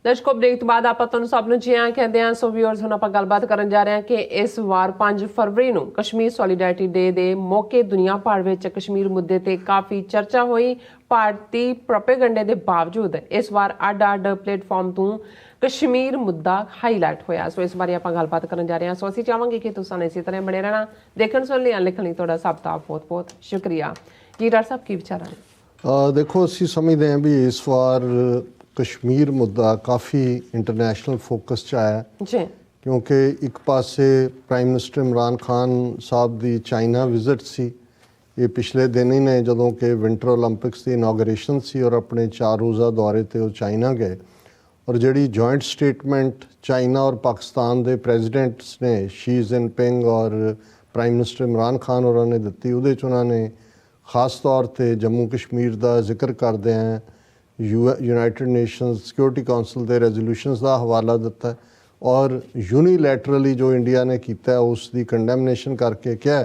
ਦਰਸ਼ਕੋ break ਤੋਂ ਬਾਅਦ ਆਪਾਂ ਤੁਹਾਨੂੰ ਸਭ ਨੂੰ ਜੀ ਆਇਆਂ ਕਹਿੰਦੇ ਹਾਂ। ਸੋ ਵਿਊਅਰਸ, ਹੁਣ ਆਪਾਂ ਗੱਲਬਾਤ ਕਰਨ ਜਾ ਰਹੇ ਹਾਂ ਕਿ ਇਸ ਵਾਰ 5 ਫਰਵਰੀ ਨੂੰ ਕਸ਼ਮੀਰ ਸੋਲੀਡੈਰਿਟੀ ਡੇ ਦੇ ਮੌਕੇ ਦੁਨੀਆ ਭਰ ਵਿੱਚ ਕਸ਼ਮੀਰ ਮੁੱਦੇ ਤੇ ਕਾਫੀ ਚਰਚਾ ਹੋਈ। ਭਾਰਤੀ ਪ੍ਰੋਪੇਗੰਡੇ ਦੇ ਬਾਵਜੂਦ ਇਸ ਵਾਰ ਅੱਡ-ਅੱਡ ਪਲੇਟਫਾਰਮ ਤੋਂ ਕਸ਼ਮੀਰ ਮੁੱਦਾ ਹਾਈਲਾਈਟ ਹੋਇਆ। ਸੋ ਇਸ ਬਾਰੇ ਆਪਾਂ ਗੱਲਬਾਤ ਕਰਨ ਜਾ ਰਹੇ ਹਾਂ। ਸੋ ਅਸੀਂ ਚਾਹਾਂਗੇ ਕਿ ਤੁਸੀਂ ਇਸੇ ਤਰ੍ਹਾਂ ਬਣੇ ਰਹਿਣਾ। ਦੇਖਣ ਸੁਣਨ ਲਈ ਲਿਖਣ ਲਈ ਤੁਹਾਡਾ ਸਭ ਦਾ ਬਹੁਤ-ਬਹੁਤ ਸ਼ੁਕਰੀਆ ਜੀ। ਡਾਕਟਰ ਸਾਹਿਬ, ਕੀ ਵਿਚਾਰ ਹਨ? ਦੇਖੋ, ਅਸੀਂ ਸਮਝਦੇ ਹਾਂ ਵੀ ਇਸ ਵਾਰ ਕਸ਼ਮੀਰ ਮੁੱਦਾ ਕਾਫੀ ਇੰਟਰਨੈਸ਼ਨਲ ਫੋਕਸ 'ਚ ਆਇਆ ਜੀ, ਕਿਉਂਕਿ ਇੱਕ ਪਾਸੇ ਪ੍ਰਾਈਮ ਮਿਨਿਸਟਰ ਇਮਰਾਨ ਖਾਨ ਸਾਹਿਬ ਦੀ ਚਾਈਨਾ ਵਿਜ਼ਿਟ ਸੀ। ਇਹ ਪਿਛਲੇ ਦਿਨ ਹੀ ਨੇ ਜਦੋਂ ਕਿ ਵਿੰਟਰ ਓਲੰਪਿਕਸ ਦੀ ਇਨੋਗਰੇਸ਼ਨ ਸੀ ਔਰ ਆਪਣੇ 4 ਰੋਜ਼ਾ ਦੌਰੇ ਤੇ ਉਹ ਚਾਈਨਾ ਗਏ। ਔਰ ਜਿਹੜੀ ਜੁਆਇੰਟ ਸਟੇਟਮੈਂਟ ਚਾਈਨਾ ਔਰ ਪਾਕਿਸਤਾਨ ਦੇ ਪ੍ਰੈਜ਼ੀਡੈਂਟਸ ਨੇ ਸ਼ੀ ਜਿਨਪਿੰਗ ਔਰ ਪ੍ਰਾਈਮ ਮਿਨਿਸਟਰ ਇਮਰਾਨ ਖਾਨ ਹੋਰਾਂ ਨੇ ਦਿੱਤੀ, ਉਹਦੇ 'ਚ ਉਹਨਾਂ ਨੇ ਖਾਸ ਤੌਰ ਤੇ ਜੰਮੂ ਕਸ਼ਮੀਰ ਦਾ ਜ਼ਿਕਰ ਕਰਦਿਆਂ ਯੂਨਾਈਟਿਡ ਨੇਸ਼ਨਸ ਸਿਕਿਉਰਿਟੀ ਕੌਂਸਲ ਦੇ ਰੈਜ਼ੋਲੂਸ਼ਨਸ ਦਾ ਹਵਾਲਾ ਦਿੱਤਾ ਔਰ ਯੂਨੀਲੈਟਰਲੀ ਜੋ ਇੰਡੀਆ ਨੇ ਕੀਤਾ ਉਸ ਦੀ ਕੰਡੈਮਨੇਸ਼ਨ ਕਰਕੇ ਕਿਹਾ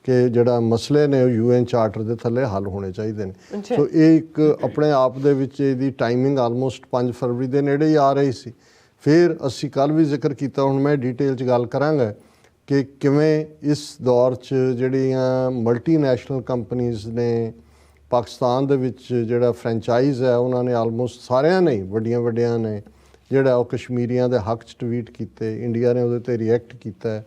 ਕਿ ਜਿਹੜਾ ਮਸਲੇ ਨੇ ਉਹ UN ਚਾਰਟਰ ਦੇ ਥੱਲੇ ਹੱਲ ਹੋਣੇ ਚਾਹੀਦੇ ਨੇ। ਸੋ ਇਹ ਇੱਕ ਆਪਣੇ ਆਪ ਦੇ ਵਿੱਚ ਇਹਦੀ ਟਾਈਮਿੰਗ ਆਲਮੋਸਟ 5 ਫਰਵਰੀ ਦੇ ਨੇੜੇ ਹੀ ਆ ਰਹੀ ਸੀ। ਫਿਰ ਅਸੀਂ ਕੱਲ੍ਹ ਵੀ ਜ਼ਿਕਰ ਕੀਤਾ, ਹੁਣ ਮੈਂ ਡਿਟੇਲ 'ਚ ਗੱਲ ਕਰਾਂਗਾ ਕਿ ਕਿਵੇਂ ਇਸ ਦੌਰ 'ਚ ਜਿਹੜੀਆਂ ਮਲਟੀਨੈਸ਼ਨਲ ਕੰਪਨੀਜ਼ ਨੇ ਪਾਕਿਸਤਾਨ ਦੇ ਵਿੱਚ ਜਿਹੜਾ ਫਰੈਂਚਾਈਜ਼ ਹੈ ਉਹਨਾਂ ਨੇ ਆਲਮੋਸਟ ਸਾਰਿਆਂ ਨੇ ਵੱਡੀਆਂ ਨੇ ਜਿਹੜਾ ਉਹ ਕਸ਼ਮੀਰੀਆਂ ਦੇ ਹੱਕ 'ਚ ਟਵੀਟ ਕੀਤੇ। ਇੰਡੀਆ ਨੇ ਉਹਦੇ 'ਤੇ ਰਿਐਕਟ ਕੀਤਾ।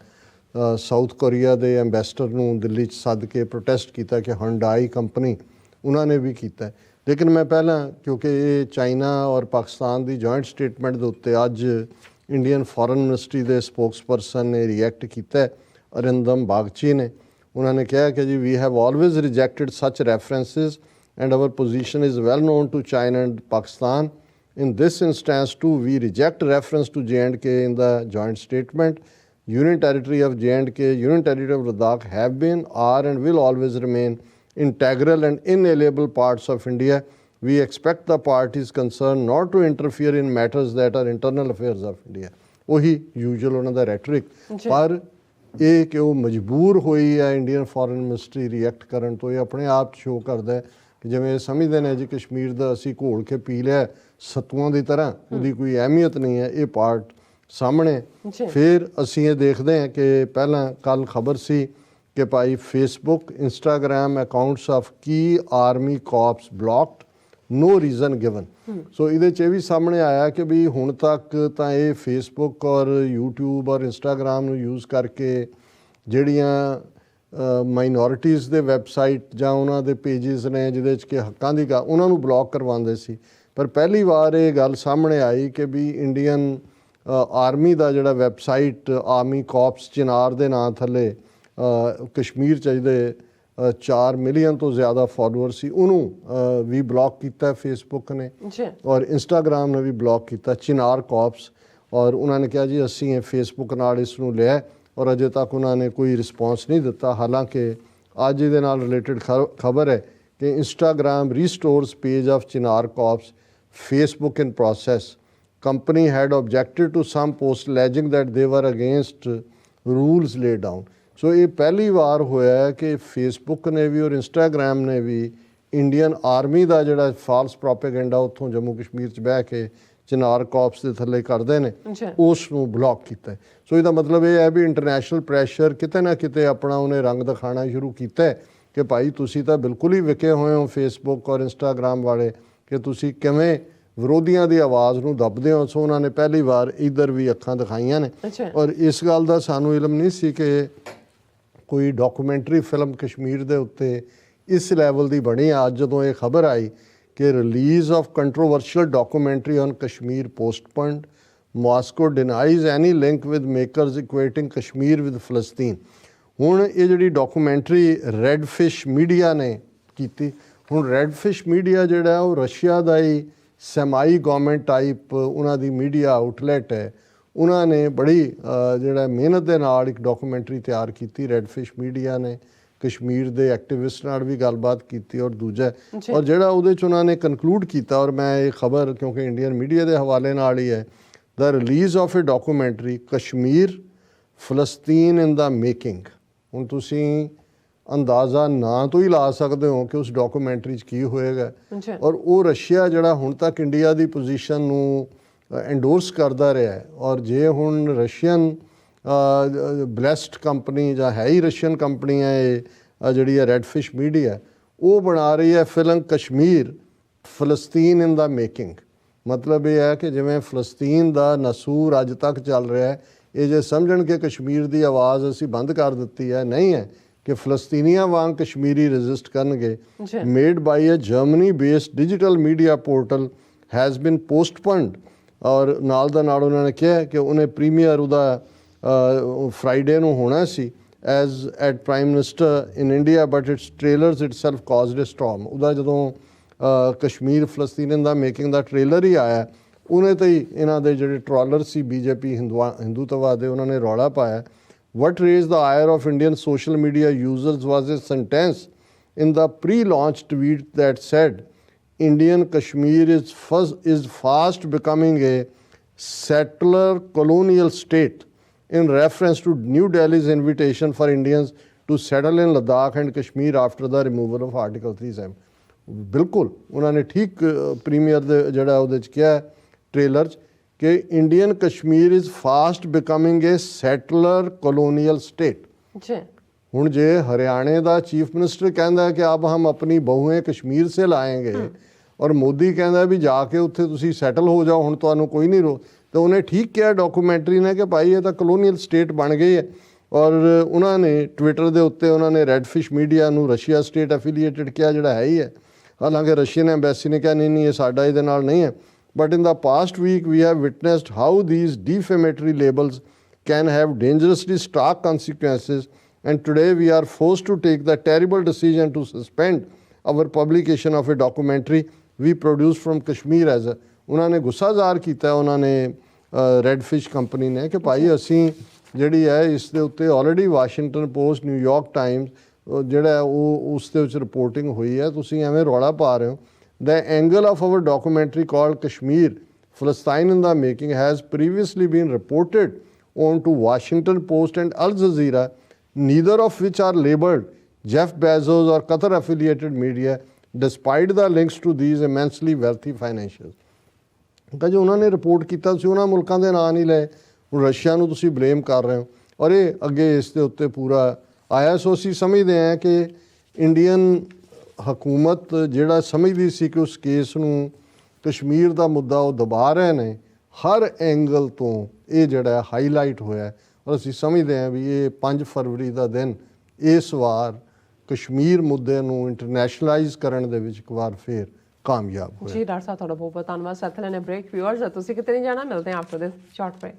ਸਾਊਥ ਕੋਰੀਆ ਦੇ ਐਂਬੈਸਡਰ ਨੂੰ ਦਿੱਲੀ 'ਚ ਸੱਦ ਕੇ ਪ੍ਰੋਟੈਸਟ ਕੀਤਾ ਕਿ ਹੁੰਡਾਈ ਕੰਪਨੀ ਉਹਨਾਂ ਨੇ ਵੀ ਕੀਤਾ। ਲੇਕਿਨ ਮੈਂ ਪਹਿਲਾਂ, ਕਿਉਂਕਿ ਇਹ ਚਾਈਨਾ ਔਰ ਪਾਕਿਸਤਾਨ ਦੀ ਜੁਆਇੰਟ ਸਟੇਟਮੈਂਟ ਦੇ ਉੱਤੇ ਅੱਜ ਇੰਡੀਅਨ ਫੋਰਨ ਮਿਨਿਸਟਰੀ ਦੇ ਸਪੋਕਸਪਰਸਨ ਨੇ ਰਿਐਕਟ ਕੀਤਾ, ਅਰਿੰਦਮ ਬਾਗਚੀ ਨੇ। ਉਹਨਾਂ ਨੇ ਕਿਹਾ ਕਿ ਜੀ we have always rejected such references and our position is well known to China and Pakistan. In this instance too, we reject reference to J&K in the joint statement. Union territory of J&K, Union territory of Ladakh have been, are and will always remain integral and inalienable parts of India. We expect the parties concerned not to interfere in matters that are internal affairs of India. ਉਹੀ usual ਉਹਨਾਂ ਦਾ ਰੈਟਰਿਕ, ਪਰ ਇਹ ਕਿ ਉਹ ਮਜਬੂਰ ਹੋਈ ਹੈ Indian foreign ministry react ਕਰਨ ਤੋਂ। ਇਹ ਆਪਣੇ ਆਪ ਸ਼ੋਅ ਕਰਦਾ ਹੈ ਕਿ ਜਿਵੇਂ ਇਹ ਸਮਝਦੇ ਨੇ ਜੀ ਕਸ਼ਮੀਰ ਦਾ ਅਸੀਂ ਘੋਲ ਕੇ ਪੀ ਲਿਆ ਸੱਤੂਆਂ ਦੀ ਤਰ੍ਹਾਂ, ਉਹਦੀ ਕੋਈ ਅਹਿਮੀਅਤ ਨਹੀਂ ਹੈ। ਇਹ ਪਾਰਟ ਸਾਹਮਣੇ ਫਿਰ ਅਸੀਂ ਇਹ ਦੇਖਦੇ ਹਾਂ ਕਿ ਪਹਿਲਾਂ ਕੱਲ੍ਹ ਖਬਰ ਸੀ ਕਿ ਭਾਈ Facebook Instagram accounts of key army corps blocked, no reason given. So ਇਹਦੇ 'ਚ ਇਹ ਵੀ ਸਾਹਮਣੇ ਆਇਆ ਕਿ ਵੀ ਹੁਣ ਤੱਕ ਤਾਂ ਇਹ ਫੇਸਬੁੱਕ ਔਰ ਯੂਟਿਊਬ ਔਰ ਇੰਸਟਾਗ੍ਰਾਮ ਨੂੰ ਯੂਜ਼ ਕਰਕੇ ਜਿਹੜੀਆਂ ਮਾਈਨੋਰਿਟੀਜ਼ ਦੇ ਵੈਬਸਾਈਟ ਜਾਂ ਉਹਨਾਂ ਦੇ ਪੇਜਿਸ ਨੇ ਜਿਹਦੇ 'ਚ ਕਿ ਹੱਕਾਂ ਦੀ ਗੱਲ ਉਹਨਾਂ ਨੂੰ ਬਲੌਕ ਕਰਵਾਉਂਦੇ ਸੀ। ਪਰ ਪਹਿਲੀ ਵਾਰ ਇਹ ਗੱਲ ਸਾਹਮਣੇ ਆਈ ਕਿ ਵੀ ਇੰਡੀਅਨ ਆਰਮੀ ਦਾ ਜਿਹੜਾ ਵੈਬਸਾਈਟ ਆਰਮੀ ਕਾਰਪਸ ਚਿਨਾਰ ਦੇ ਨਾਂ ਥੱਲੇ ਕਸ਼ਮੀਰ 'ਚ ਜਿਹਦੇ 4 ਮਿਲੀਅਨ ਤੋਂ ਜ਼ਿਆਦਾ ਫਾਲੋਅਰ ਸੀ, ਉਹਨੂੰ ਵੀ ਬਲੌਕ ਕੀਤਾ ਫੇਸਬੁੱਕ ਨੇ ਔਰ ਇੰਸਟਾਗ੍ਰਾਮ ਨੇ ਵੀ ਬਲੌਕ ਕੀਤਾ ਚਿਨਾਰ ਕਾਰਪਸ। ਔਰ ਉਹਨਾਂ ਨੇ ਕਿਹਾ ਜੀ ਅਸੀਂ ਇਹ ਫੇਸਬੁੱਕ ਨਾਲ ਇਸ ਨੂੰ ਲਿਆ ਔਰ ਅਜੇ ਤੱਕ ਉਹਨਾਂ ਨੇ ਕੋਈ ਰਿਸਪੌਂਸ ਨਹੀਂ ਦਿੱਤਾ। ਹਾਲਾਂਕਿ ਅੱਜ ਇਹਦੇ ਨਾਲ ਰਿਲੇਟਡ ਖਬਰ ਹੈ ਕਿ Instagram restores page of Chinar corps, Facebook in process. Company had objected to some posts alleging that they were against rules laid down. So ਇਹ ਪਹਿਲੀ ਵਾਰ ਹੋਇਆ ਹੈ ਕਿ ਫੇਸਬੁੱਕ ਨੇ ਵੀ ਔਰ ਇੰਸਟਾਗ੍ਰਾਮ ਨੇ ਵੀ ਇੰਡੀਅਨ ਆਰਮੀ ਦਾ ਜਿਹੜਾ ਫਾਲਸ ਪ੍ਰੋਪੇਗੈਂਡਾ ਉੱਥੋਂ ਜੰਮੂ ਕਸ਼ਮੀਰ 'ਚ ਬਹਿ ਕੇ ਚਿਨਾਰ ਕਾਰਪਸ ਦੇ ਥੱਲੇ ਕਰਦੇ ਨੇ, ਉਸ ਨੂੰ ਬਲੌਕ ਕੀਤਾ। ਸੋ ਇਹਦਾ ਮਤਲਬ ਇਹ ਹੈ ਵੀ ਇੰਟਰਨੈਸ਼ਨਲ ਪ੍ਰੈਸ਼ਰ ਕਿਤੇ ਨਾ ਕਿਤੇ ਆਪਣਾ ਉਹਨੇ ਰੰਗ ਦਿਖਾਉਣਾ ਸ਼ੁਰੂ ਕੀਤਾ ਕਿ ਭਾਈ ਤੁਸੀਂ ਤਾਂ ਬਿਲਕੁਲ ਹੀ ਵਿਕੇ ਹੋਏ ਹੋ ਫੇਸਬੁੱਕ ਔਰ ਇੰਸਟਾਗ੍ਰਾਮ ਵਾਲੇ, ਕਿ ਤੁਸੀਂ ਕਿਵੇਂ ਵਿਰੋਧੀਆਂ ਦੀ ਆਵਾਜ਼ ਨੂੰ ਦੱਬਦੇ ਹੋ। ਸੋ ਉਹਨਾਂ ਨੇ ਪਹਿਲੀ ਵਾਰ ਇੱਧਰ ਵੀ ਅੱਖਾਂ ਦਿਖਾਈਆਂ ਨੇ। ਔਰ ਇਸ ਗੱਲ ਦਾ ਸਾਨੂੰ ਇਲਮ ਨਹੀਂ ਸੀ ਕਿ ਕੋਈ ਡਾਕੂਮੈਂਟਰੀ ਫਿਲਮ ਕਸ਼ਮੀਰ ਦੇ ਉੱਤੇ ਇਸ ਲੈਵਲ ਦੀ ਬਣੀ। ਅੱਜ ਜਦੋਂ ਇਹ ਖਬਰ ਆਈ ਕਿ release of controversial documentary on Kashmir postponed, Moscow denies any link with makers equating Kashmir with ਫਲਸਤੀਨ। ਹੁਣ ਇਹ ਜਿਹੜੀ ਡਾਕੂਮੈਂਟਰੀ ਰੈੱਡ ਫਿਸ਼ ਮੀਡੀਆ ਨੇ ਕੀਤੀ। ਹੁਣ ਰੈੱਡ ਫਿਸ਼ ਮੀਡੀਆ ਜਿਹੜਾ ਉਹ ਰਸ਼ੀਆ ਦਾ ਹੀ ਸੈਮਾਈ ਗੌਰਮੈਂਟ ਟਾਈਪ ਉਹਨਾਂ ਦੀ ਮੀਡੀਆ ਆਊਟਲੈਟ ਹੈ। ਉਹਨਾਂ ਨੇ ਬੜੀ ਜਿਹੜਾ ਮਿਹਨਤ ਦੇ ਨਾਲ ਇੱਕ ਡਾਕੂਮੈਂਟਰੀ ਤਿਆਰ ਕੀਤੀ। ਰੈੱਡ ਫਿਸ਼ ਮੀਡੀਆ ਨੇ ਕਸ਼ਮੀਰ ਦੇ ਐਕਟਿਵਿਸਟ ਨਾਲ ਵੀ ਗੱਲਬਾਤ ਕੀਤੀ ਔਰ ਦੂਜਾ ਔਰ ਜਿਹੜਾ ਉਹਦੇ 'ਚ ਉਹਨਾਂ ਨੇ ਕਨਕਲੂਡ ਕੀਤਾ, ਔਰ ਮੈਂ ਇਹ ਖਬਰ ਕਿਉਂਕਿ ਇੰਡੀਅਨ ਮੀਡੀਆ ਦੇ ਹਵਾਲੇ ਨਾਲ ਹੀ ਹੈ, the release of a documentary Kashmir ਫਲਸਤੀਨ ਇਨ ਦਾ ਮੇਕਿੰਗ। ਹੁਣ ਤੁਸੀਂ ਅੰਦਾਜ਼ਾ ਨਾਂ ਤੋਂ ਹੀ ਲਾ ਸਕਦੇ ਹੋ ਕਿ ਉਸ ਡਾਕੂਮੈਂਟਰੀ 'ਚ ਕੀ ਹੋਏਗਾ। ਔਰ ਉਹ ਰਸ਼ੀਆ ਜਿਹੜਾ ਹੁਣ ਤੱਕ ਇੰਡੀਆ ਦੀ ਪੋਜੀਸ਼ਨ ਨੂੰ ਐਂਡੋਰਸ ਕਰਦਾ ਰਿਹਾ ਹੈ। ਔਰ ਜੇ ਹੁਣ ਰਸ਼ੀਅਨ ਬਲੈਸਡ ਕੰਪਨੀ ਜਾਂ ਹੈ ਹੀ ਰਸ਼ੀਅਨ ਕੰਪਨੀ ਹੈ ਇਹ ਜਿਹੜੀ ਹੈ ਰੈਡਫਿਸ਼ ਮੀਡੀਆ, ਉਹ ਬਣਾ ਰਹੀ ਹੈ ਫਿਲਮ ਕਸ਼ਮੀਰ ਫਲਸਤੀਨ ਇਨ ਦਾ ਮੇਕਿੰਗ। ਮਤਲਬ ਇਹ ਹੈ ਕਿ ਜਿਵੇਂ ਫਲਸਤੀਨ ਦਾ ਨਸੂਰ ਅੱਜ ਤੱਕ ਚੱਲ ਰਿਹਾ ਹੈ, ਇਹ ਜੇ ਸਮਝਣ ਕਿ ਕਸ਼ਮੀਰ ਦੀ ਆਵਾਜ਼ ਅਸੀਂ ਬੰਦ ਕਰ ਦਿੱਤੀ ਹੈ, ਨਹੀਂ ਹੈ ਕਿ ਫਲਸਤੀਨੀਆਂ ਵਾਂਗ ਕਸ਼ਮੀਰੀ ਰੈਜ਼ਿਸਟ ਕਰਨਗੇ। Made by a Germany based digital media portal has been postponed. ਔਰ ਨਾਲ ਦਾ ਨਾਲ ਉਹਨਾਂ ਨੇ ਕਿਹਾ ਕਿ ਉਹਨੇ ਪ੍ਰੀਮੀਅਰ ਉਹਦਾ ਫਰਾਈਡੇ ਨੂੰ ਹੋਣਾ ਸੀ as at prime minister in India, but it's trailers itself caused a storm. ਉਹਦਾ ਜਦੋਂ ਕਸ਼ਮੀਰ ਫਲਸਤੀਨ ਦਾ ਮੇਕਿੰਗ ਦਾ ਟ੍ਰੇਲਰ ਹੀ ਆਇਆ, ਉਹਨੇ ਤਾਂ ਹੀ ਇਹਨਾਂ ਦੇ ਜਿਹੜੇ ਟਰੋਲਰ ਸੀ ਬੀਜੇਪੀ ਹਿੰਦੂਤਵਾਦ ਦੇ, ਉਹਨਾਂ ਨੇ ਰੌਲਾ ਪਾਇਆ। What raised the ire of Indian social media users was a sentence in the pre-launch tweet that said, Indian Kashmir is fast becoming a settler colonial state, in reference to New Delhi's invitation for Indians to settle in Ladakh and Kashmir after the removal of Article 370। ਬਿਲਕੁਲ ਉਹਨਾਂ ਨੇ ਠੀਕ premier ਦੇ ਜਿਹੜਾ ਉਹਦੇ 'ਚ ਕਿਹਾ trailer 'ਚ ਕਿ Indian Kashmir is fast becoming a settler colonial state. ਹੁਣ ਜੇ ਹਰਿਆਣੇ ਦਾ ਚੀਫ ਮਿਨਿਸਟਰ ਕਹਿੰਦਾ ਕਿ ਅਬ ਹਮ ਆਪਣੀ ਬਹੂएं ਕਸ਼ਮੀਰ ਸੇ ਲਾਏਂਗੇ, ਔਰ ਮੋਦੀ ਕਹਿੰਦਾ ਵੀ ਜਾ ਕੇ ਉੱਥੇ ਤੁਸੀਂ ਸੈਟਲ ਹੋ ਜਾਓ, ਹੁਣ ਤੁਹਾਨੂੰ ਕੋਈ ਨਹੀਂ ਤਾਂ ਉਹਨੇ ਠੀਕ ਕਿਹਾ ਡਾਕੂਮੈਂਟਰੀ ਨੇ ਕਿ ਭਾਈ ਇਹ ਤਾਂ ਕਲੋਨੀਅਲ ਸਟੇਟ ਬਣ ਗਈ ਹੈ। ਔਰ ਉਹਨਾਂ ਨੇ ਟਵਿੱਟਰ ਦੇ ਉੱਤੇ ਉਹਨਾਂ ਨੇ ਰੈਡਫਿਸ਼ ਮੀਡੀਆ ਨੂੰ ਰਸ਼ੀਆ ਸਟੇਟ ਐਫੀਲੀਏਟਡ ਕਿਹਾ, ਜਿਹੜਾ ਹੈ ਹੀ ਹੈ। ਹਾਲਾਂਕਿ ਰਸ਼ੀਅਨ ਐਮਬੈਸੀ ਨੇ ਕਿਹਾ ਨਹੀਂ ਨਹੀਂ ਇਹ ਸਾਡਾ ਇਹਦੇ ਨਾਲ ਨਹੀਂ ਹੈ। But in the past week, we have witnessed how these defamatory labels can have dangerously stark consequences, and today we are forced to take the terrible decision to suspend our publication of a documentary we produced from Kashmir as a। ਉਹਨਾਂ ਨੇ ਗੁੱਸਾ ਜ਼ਾਹਰ ਕੀਤਾ ਉਹਨਾਂ ਨੇ ਰੈਡਫਿਸ਼ company ਨੇ ਕਿ ਭਾਈ ਅਸੀਂ ਜਿਹੜੀ ਹੈ ਇਸ ਦੇ ਉੱਤੇ already Washington post, New York Times ਜਿਹੜਾ ਉਹ ਉਸ ਦੇ ਵਿੱਚ ਰਿਪੋਰਟਿੰਗ ਹੋਈ ਹੈ, ਤੁਸੀਂ ਐਵੇਂ ਰੌਲਾ ਪਾ ਰਹੇ ਹੋ। The angle of our documentary called Kashmir, Palestine in the Making has previously been reported on to Washington Post and Al Jazeera, neither of which are labeled Jeff Bezos or Qatar affiliated media, despite the links to these immensely wealthy financials। ਤਾਂ ਜੋ ਉਹਨਾਂ ਨੇ report ਕੀਤਾ, ਤੁਸੀਂ ਉਹਨਾਂ ਮੁਲਕਾਂ ਦੇ ਨਾਂ ਨਹੀਂ ਲਏ, ਹੁਣ ਰਸ਼ੀਆ ਨੂੰ ਤੁਸੀਂ ਬਲੇਮ ਕਰ ਰਹੇ ਹੋ ਔਰ ਇਹ ਅੱਗੇ ਇਸ ਦੇ ਉੱਤੇ ਪੂਰਾ ਆਇਆ। ਸੋ ਅਸੀਂ ਸਮਝਦੇ ਹਾਂ ਕਿ ਇੰਡੀਅਨ ਹਕੂਮਤ ਜਿਹੜਾ ਸਮਝਦੀ ਸੀ ਕਿ ਉਸ ਕੇਸ ਨੂੰ ਕਸ਼ਮੀਰ ਦਾ ਮੁੱਦਾ ਉਹ ਦਬਾ ਰਹੇ ਨੇ, ਹਰ ਐਂਗਲ ਤੋਂ ਇਹ ਜਿਹੜਾ ਹਾਈਲਾਈਟ ਹੋਇਆ। ਔਰ ਅਸੀਂ ਸਮਝਦੇ ਹਾਂ ਵੀ ਇਹ 5 ਫਰਵਰੀ ਦਾ ਦਿਨ ਇਸ ਵਾਰ ਕਸ਼ਮੀਰ ਮੁੱਦੇ ਨੂੰ ਇੰਟਰਨੈਸ਼ਨਲਾਈਜ਼ ਕਰਨ ਦੇ ਵਿੱਚ ਇੱਕ ਵਾਰ ਫੇਰ ਕਾਮਯਾਬ ਹੋਇਆ। ਜੀ ਡਾਕਟਰ ਸਾਹਿਬ ਤੁਹਾਡਾ ਬਹੁਤ ਬਹੁਤ ਧੰਨਵਾਦ। ਸੈਥਲ ਨੇ ਬ੍ਰੇਕ ਵਿਊਅਰਸ, ਤੁਸੀਂ ਕਿਤੇ ਨਹੀਂ ਜਾਣਾ, ਮਿਲਦੇ ਹਾਂ ਆਫਟਰ ਦਿਸ ਸ਼ਾਰਟ ਬ੍ਰੇਕ।